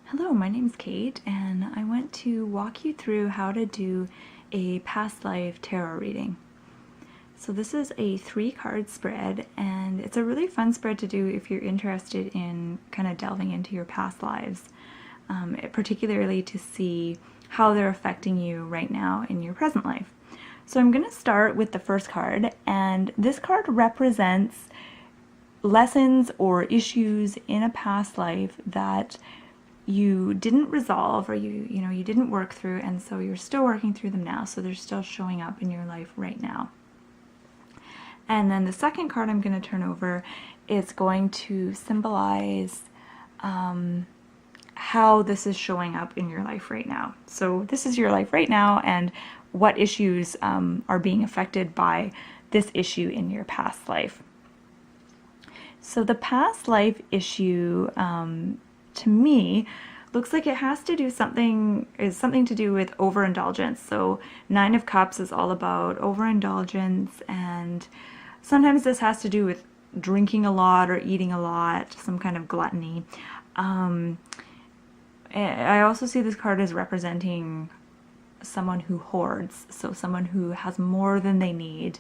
Hello, my name's Kate, and I want to walk you through how to do a past life tarot reading. So this is a 3-card spread, and it's a really fun spread to do if you're interested in kind of delving into your past lives, particularly to see how they're affecting you right now in your present life. So I'm going to start with the first card, and this card represents lessons or issues in a past life that you didn't resolve, or you didn't work through, and so you're still working through them now, so they're still showing up in your life right now. And then the second card I'm going to turn over is going to symbolize how this is showing up in your life right now. So this is your life right now, and what issues are being affected by this issue in your past life. So the past life issue, to me, looks like it has to do something to do with overindulgence. So 9 of Cups is all about overindulgence, and sometimes this has to do with drinking a lot or eating a lot, some kind of gluttony. I also see this card as representing someone who hoards, so someone who has more than they need,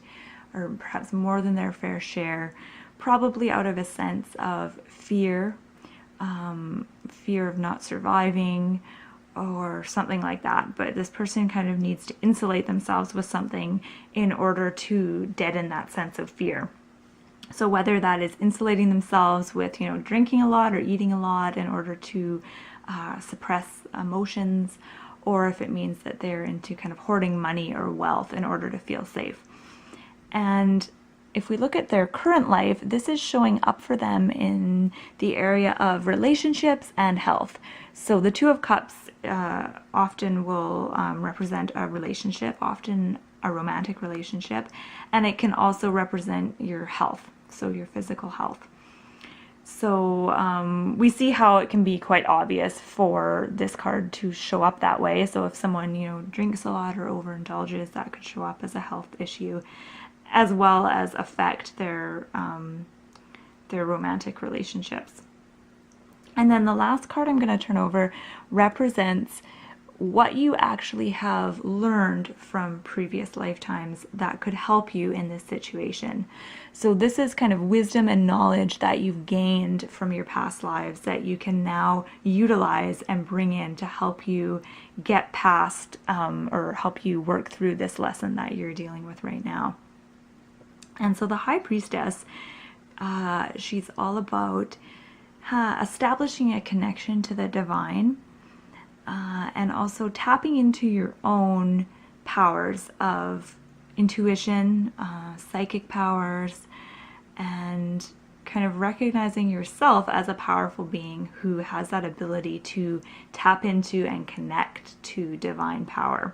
or perhaps more than their fair share, probably out of a sense of fear, fear of not surviving or something like that. But this person kind of needs to insulate themselves with something in order to deaden that sense of fear. So whether that is insulating themselves with, drinking a lot or eating a lot in order to suppress emotions, or if it means that they're into kind of hoarding money or wealth in order to feel safe. And if we look at their current life, this is showing up for them in the area of relationships and health. So the 2 of Cups often will represent a relationship, often a romantic relationship, and it can also represent your health, so your physical health. So we see how it can be quite obvious for this card to show up that way. So if someone, drinks a lot or overindulges, that could show up as a health issue, as well as affect their romantic relationships. And then the last card I'm going to turn over represents what you actually have learned from previous lifetimes that could help you in this situation. So this is kind of wisdom and knowledge that you've gained from your past lives that you can now utilize and bring in to help you get past or help you work through this lesson that you're dealing with right now. And so the High Priestess, she's all about establishing a connection to the divine, and also tapping into your own powers of intuition, psychic powers, and kind of recognizing yourself as a powerful being who has that ability to tap into and connect to divine power.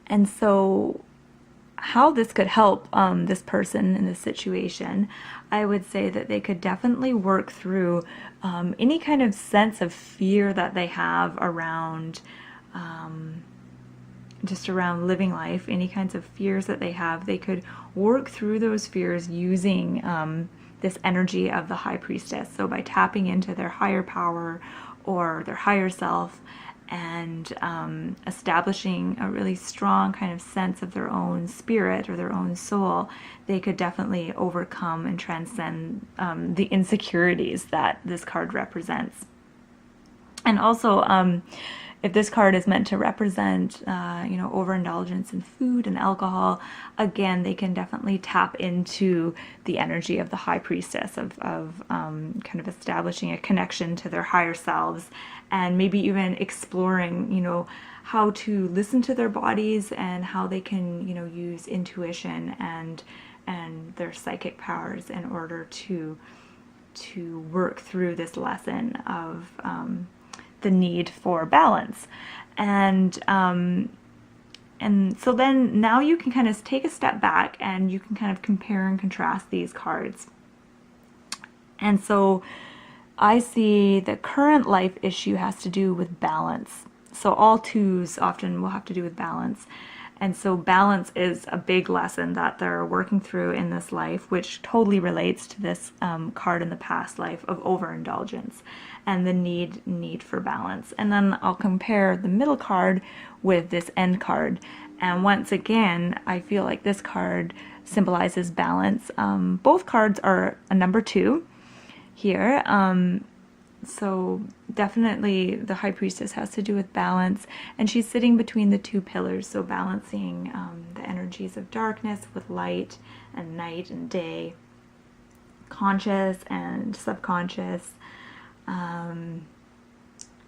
And so how this could help this person in this situation, I would say that they could definitely work through any kind of sense of fear that they have around just around living life, any kinds of fears that they have. They could work through those fears using this energy of the High Priestess. So by tapping into their higher power or their higher self, and establishing a really strong kind of sense of their own spirit or their own soul, they could definitely overcome and transcend the insecurities that this card represents. And also, if this card is meant to represent, overindulgence in food and alcohol, again, they can definitely tap into the energy of the High Priestess of kind of establishing a connection to their higher selves, and maybe even exploring, how to listen to their bodies and how they can, use intuition and their psychic powers in order to work through this lesson of the need for balance. And so then now you can kind of take a step back and you can kind of compare and contrast these cards. And so I see the current life issue has to do with balance. So all 2s often will have to do with balance. And so balance is a big lesson that they're working through in this life, which totally relates to this card in the past life of overindulgence and the need for balance. And then I'll compare the middle card with this end card. And once again, I feel like this card symbolizes balance. Both cards are a number 2 here. So definitely the High Priestess has to do with balance, and she's sitting between the 2 pillars, so balancing the energies of darkness with light, and night and day, conscious and subconscious.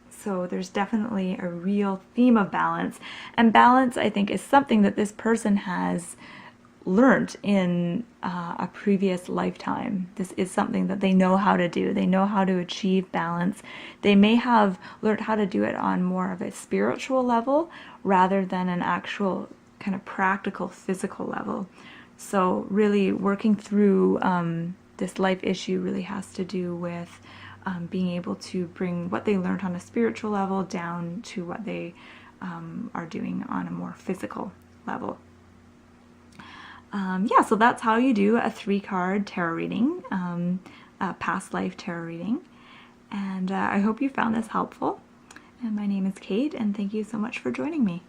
So there's definitely a real theme of balance, and balance, I think, is something that this person has learned in a previous lifetime. This is something that they know how to do. They know how to achieve balance. They may have learned how to do it on more of a spiritual level rather than an actual kind of practical physical level. So really working through this life issue really has to do with being able to bring what they learned on a spiritual level down to what they are doing on a more physical level. Yeah, so that's how you do a 3-card tarot reading, a past life tarot reading. And I hope you found this helpful. And my name is Kate, and thank you so much for joining me.